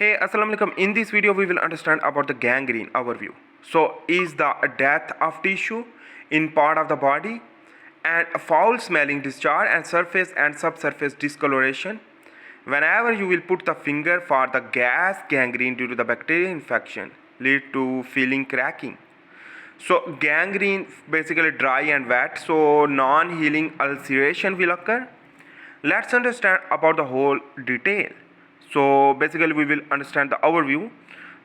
Hey, Assalamu alaikum. In this video, we will understand about the gangrene overview. So, is the death of tissue in part of the body and a foul smelling discharge and surface and subsurface discoloration. Whenever you will put the finger for the gas gangrene due to the bacterial infection, lead to feeling cracking. So, gangrene basically dry and wet, so non-healing ulceration will occur. Let's understand about the whole detail. So basically we will understand the overview.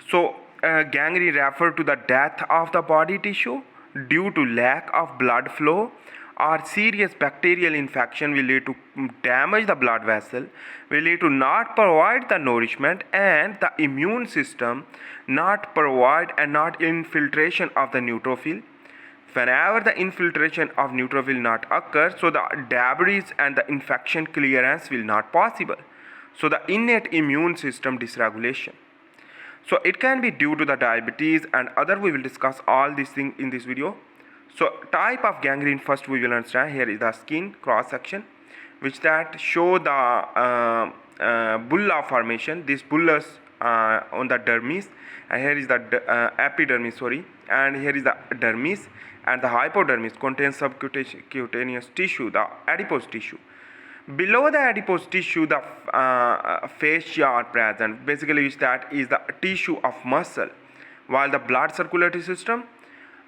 So gangrene refer to the death of the body tissue due to lack of blood flow or serious bacterial infection will lead to damage the blood vessel, will lead to not provide the nourishment and the immune system not provide and not infiltration of the neutrophil. Whenever the infiltration of neutrophil not occur, so the debris and the infection clearance will not possible. So the innate immune system dysregulation. So it can be due to the diabetes and other. We will discuss all these things in this video. So type of gangrene, first we will understand. Here is the skin cross section, which that show the bulla formation. This bullus on the dermis, and here is the epidermis, sorry, and here is the dermis, and the hypodermis contains subcutaneous tissue, the adipose tissue. Below the adipose tissue, the fascia are present, basically which that is the tissue of muscle, while the blood circulatory system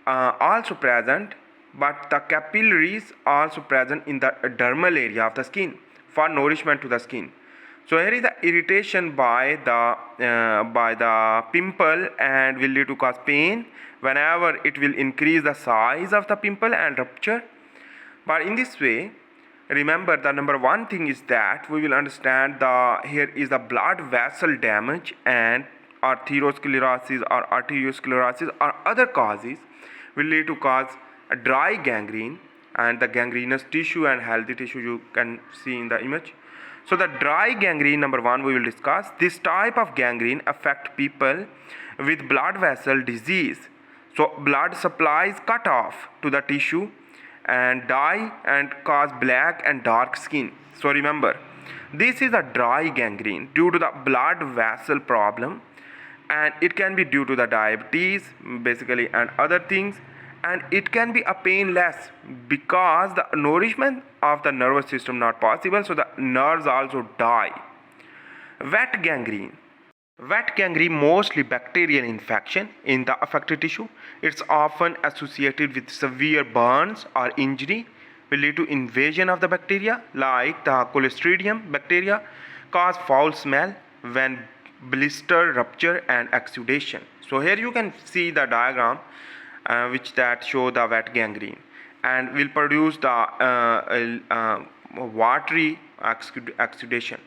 also present, but the capillaries also present in the dermal area of the skin for nourishment to the skin. So here is the irritation by the pimple and will lead to cause pain whenever it will increase the size of the pimple and rupture. But in this way, remember the number one thing is that we will understand here is the blood vessel damage and atherosclerosis or other causes will lead to cause a dry gangrene, and the gangrenous tissue and healthy tissue you can see in the image. So the dry gangrene, number one, we will discuss. This type of gangrene affect people with blood vessel disease. So blood supply is cut off to the tissue and die and cause black and dark skin. So remember, this is a dry gangrene due to the blood vessel problem, and it can be due to the diabetes basically and other things, and it can be a painless because the nourishment of the nervous system not possible, so the nerves also die. Wet gangrene, mostly bacterial infection in the affected tissue. It's often associated with severe burns or injury, will lead to invasion of the bacteria like the Clostridium bacteria, cause foul smell when blister rupture and exudation. So here you can see the diagram which that show the wet gangrene and will produce the watery exudation.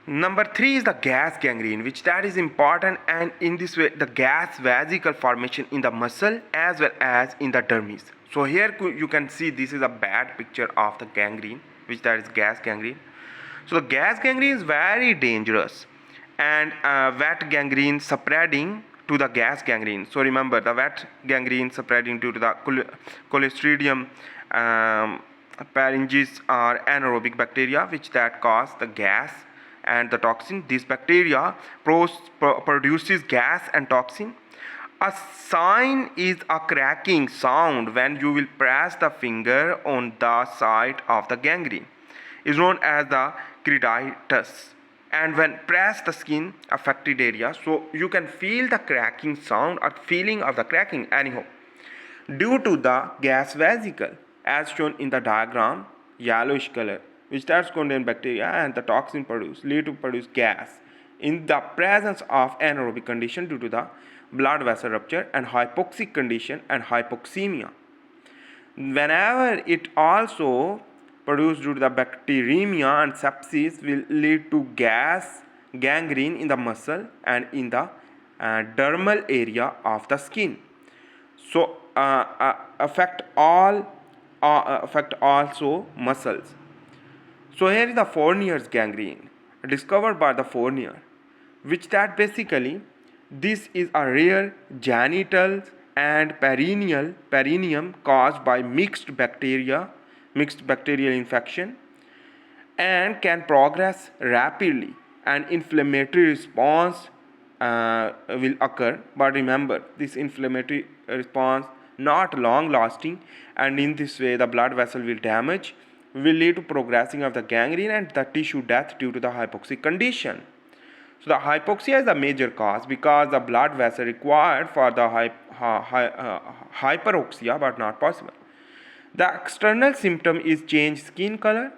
Number three is the gas gangrene, which that is important, and in this way the gas vesicle formation in the muscle as well as in the dermis. So here you can see this is a bad picture of the gangrene, which that is gas gangrene. So the gas gangrene is very dangerous, and wet gangrene spreading to the gas gangrene. So remember, the wet gangrene spreading due to the Clostridium pharyngeis or anaerobic bacteria, which that cause the gas and the toxin. This bacteria produces gas and toxin. A sign is a cracking sound when you will press the finger on the site of the gangrene. Is known as the criditis. And when press the skin affected area, so you can feel the cracking sound or feeling of the cracking anyhow, due to the gas vesicle as shown in the diagram, yellowish color, which does contain bacteria and the toxin lead to produce gas in the presence of anaerobic condition due to the blood vessel rupture and hypoxic condition and hypoxemia. Whenever it also produced due to the bacteremia and sepsis will lead to gangrene in the muscle and in the dermal area of the skin. So affect also muscles. So here is the Fournier's gangrene discovered by the Fournier, which that basically this is a rare genital and perineum caused by mixed bacterial infection and can progress rapidly an inflammatory response will occur. But remember, this inflammatory response not long lasting, and in this way the blood vessel will damage, will lead to progressing of the gangrene and the tissue death due to the hypoxic condition. So the hypoxia is the major cause because the blood vessel required for the hyperoxia but not possible. The external symptom is changed skin color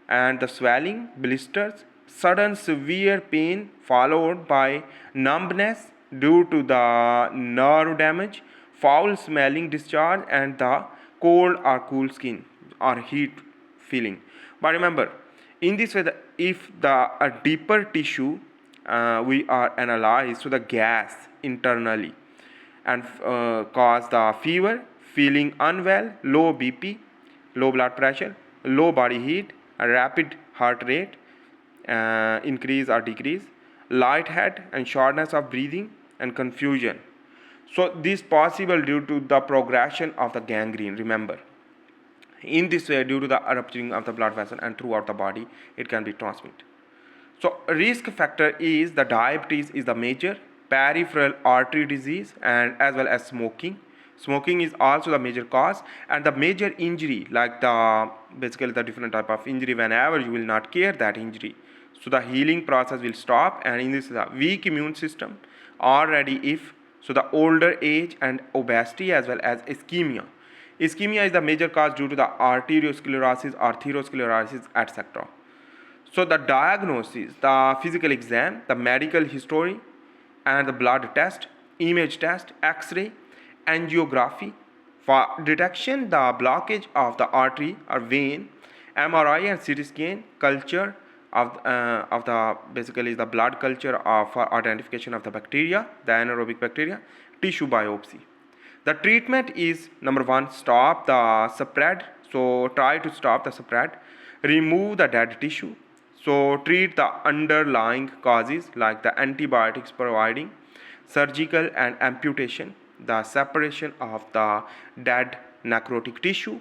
and the swelling, blisters, sudden severe pain followed by numbness due to the nerve damage, foul smelling discharge, and the cold or cool skin or heat feeling. But remember, in this way, if the a deeper tissue we are analyzed, so the gas internally and cause the fever, feeling unwell, low BP, low blood pressure, low body heat, a rapid heart rate, increase or decrease, lighthead and shortness of breathing and confusion. So this possible due to the progression of the gangrene. Remember, in this way, due to the rupturing of the blood vessel and throughout the body, it can be transmitted. So risk factor is the diabetes is the major, peripheral artery disease, and as well as smoking. Smoking is also the major cause, and the major injury like the basically the different type of injury, whenever you will not care that injury, so the healing process will stop. And in this the weak immune system already, if so the older age and obesity as well as ischemia. Ischemia is the major cause due to the arteriosclerosis, atherosclerosis, etc. So the diagnosis, the physical exam, the medical history, and the blood test, image test, X-ray, angiography for detection the blockage of the artery or vein, MRI and CT scan, culture of the basically the blood culture for identification of the bacteria, the anaerobic bacteria, tissue biopsy. The treatment is number one, stop the spread. So try to stop the spread, remove the dead tissue. So treat the underlying causes like the antibiotics providing, surgical and amputation, the separation of the dead necrotic tissue,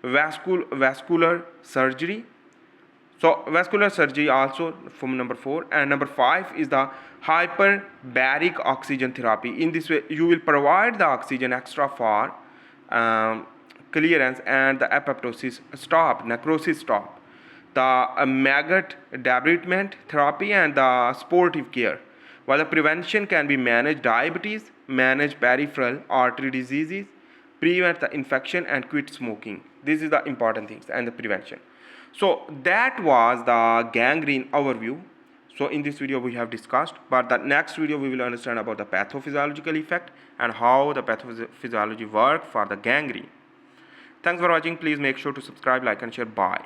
vascular surgery. So vascular surgery also from number 4, and number 5 is the hyperbaric oxygen therapy. In this way, you will provide the oxygen extra for clearance and the apoptosis stop, necrosis stop, the maggot debridement therapy, and the sportive care. While the prevention can be managed diabetes, manage peripheral artery diseases, prevent the infection, and quit smoking. This is the important things and the prevention. So that was the gangrene overview. So in this video we have discussed, but the next video we will understand about the pathophysiological effect and how the pathophysiology work for the gangrene. Thanks for watching. Please make sure to subscribe, like, and share. Bye.